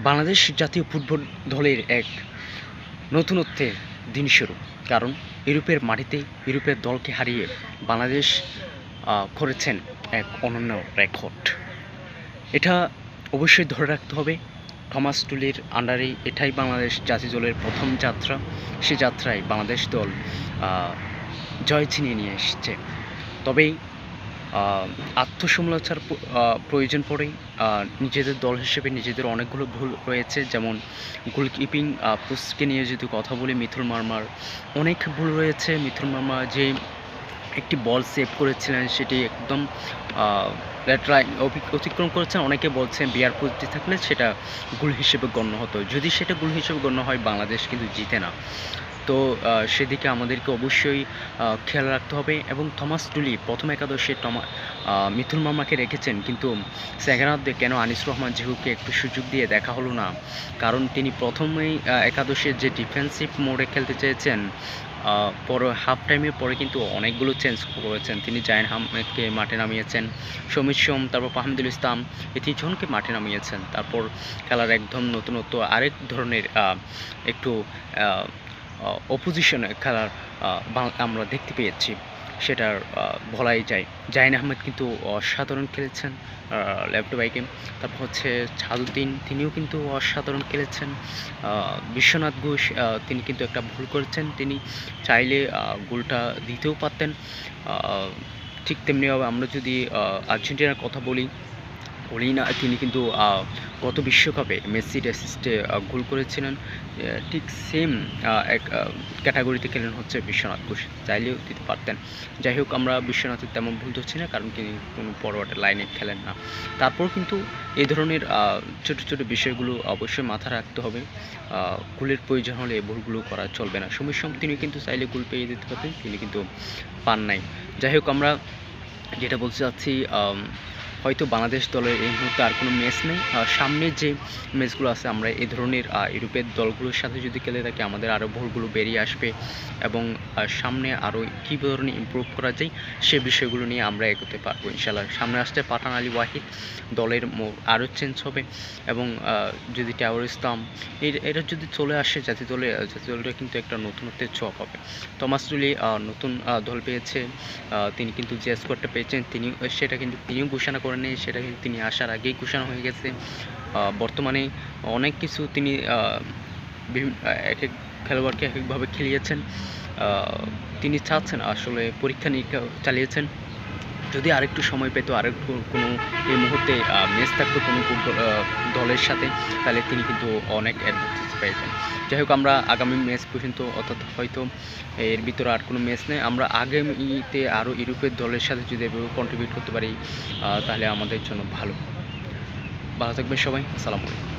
বাংলাদেশ জাতীয় ফুটবল দলের এক নতুনত্বের দিন শুরু। কারণ ইউরোপের মাটিতে ইউরোপের দলকে হারিয়ে বাংলাদেশ করেছেন এক অনন্য রেকর্ড। এটা অবশ্যই ধরে রাখতে হবে। থমাস টুলির আন্ডারেই এটাই বাংলাদেশ জাতীয় দলের প্রথম যাত্রা। সে যাত্রায় বাংলাদেশ দল জয় ছিনিয়ে নিয়ে এসেছে। তবেই আত্মসমালোচনার প্রয়োজন পড়ে। নিজেদের দল হিসেবে নিজেদের অনেকগুলো ভুল রয়েছে, যেমন গোলকিপিং পোস্টকে নিয়ে যদি কথা বলি, মিথুন মার্মার অনেক ভুল রয়েছে। মিথুন মার্মা যে একটি বল সেভ করেছিলেন সেটি একদম রেড লাইন অতিক্রম করেছেন। অনেকে বলছেন বিয়ার পোস্টে থাকলে সেটা গোল হিসেবে গণ্য হতো। যদি সেটা গোল হিসেবে গণ্য হয়, বাংলাদেশ কিন্তু জিতে না। তো সেদিকে আমাদেরকে অবশ্যই খেয়াল রাখতে হবে। এবং থমাস টুলি প্রথম একাদশে মিথুন মার্মাকে রেখেছেন, কিন্তু সেকেন্ডার্ধে কেন আনিসুর রহমান জিহুকে একটু সুযোগ দিয়ে দেখা হলো না? কারণ তিনি প্রথমেই একাদশে যে ডিফেন্সিভ মোডে খেলতে চেয়েছেন, পরে হাফ টাইমের পরে কিন্তু অনেকগুলো চেঞ্জ করেছেন। তিনি জায়েন আহমেদকে মাঠে নামিয়েছেন, সমীর সোম, তারপর ফাহমিদুল ইসলাম, এই তিনজনকে মাঠে নামিয়েছেন। তারপর খেলার একদম নতুনত্ব আরেক ধরনের একটু অপোজিশনে খেলার আমরা দেখতে পেয়েছি, সেটার বলাই যায়। জায়েন আহমেদ কিন্তু অসাধারণ খেলেছেন লেফট ব্যাকে। তারপর হচ্ছে ছাদুদ্দিন, তিনিও কিন্তু অসাধারণ খেলেছেন। বিশ্বনাথ ঘোষ তিনি কিন্তু একটা ভুল করেছেন, তিনি চাইলে গোলটা দিতেও পারতেন। ঠিক তেমনিভাবে আমরা যদি আর্জেন্টিনার কথা বলি, না, তিনি কিন্তু গত বিশ্বকাপে মেসির অ্যাসিস্টে গোল করেছিলেন। ঠিক সেম এক ক্যাটাগরিতে খেলেন হচ্ছে বিশ্বনাথ ঘোষ, চাইলেও দিতে পারতেন। যাই হোক, আমরা বিশ্বনাথের তেমন ভুল ধরছি না, কারণ তিনি কোনো ফরওয়ার্ডের লাইনে খেলেন না। তারপর কিন্তু এই ধরনের ছোটো ছোটো বিষয়গুলো অবশ্যই মাথায় রাখতে হবে। গোলের প্রয়োজন হলে এই ভুলগুলো করা চলবে না। সমীর সোম তিনি কিন্তু চাইলে গোল পেয়ে দিতে পারতেন, তিনি কিন্তু পান নাই। যাই হোক, আমরা যেটা বলতে চাচ্ছি, হয়তো বাংলাদেশ দলের এই মুহূর্তে আর কোনো ম্যাচ নেই। সামনে যে ম্যাচগুলো আছে, আমরা এই ধরনের ইউরোপের দলগুলোর সাথে যদি খেলে থাকি, আমাদের আরও ভুলগুলো বেরিয়ে আসবে এবং সামনে আরও কী ধরনের ইমপ্রুভ করা যায় সে বিষয়গুলো নিয়ে আমরা এগোতে পারবো ইনশাআল্লাহ। সামনে আসছে পাঠান আলী ওয়াহিদ, দলের আরও চেঞ্জ হবে। এবং যদি টাওয়ার ইসলাম এরা যদি চলে আসে জাতীয় দলটা কিন্তু একটা নতুনত্বের ছোঁয়া পাবে। থমাস টুলি নতুন দল পেয়েছে, তিনি কিন্তু যে স্কোয়াডটা পেয়েছেন সেটা কিন্তু তিনিও ঘোষণা করেন, সেটা কিন্তু তিনি আসার আগেই ঘোষণা হয়ে গেছে। বর্তমানে অনেক কিছু তিনি এক এক খেলোয়াড়কে এক একভাবে খেলিয়েছেন। তিনি চাচ্ছেন, আসলে পরীক্ষা নিরীক্ষা চালিয়েছেন। যদি আরেকটু সময় পেত, আরেকটু কোনো এই মুহূর্তে ম্যাচ থাকতো কোনো দলের সাথে, তাহলে তিনি কিন্তু অনেক অ্যাডভান্টেজ পেতেন। যাই হোক, আমরা আগামী ম্যাচ পর্যন্ত, অর্থাৎ হয়তো এর ভিতরে আর কোনো ম্যাচ নেই, আমরা আগামীতে আরও ইউরোপের দলের সাথে যদি এভাবে কন্ট্রিবিউট করতে পারি, তাহলে আমাদের জন্য ভালো থাকবেন সবাই। আসসালামু আলাইকুম।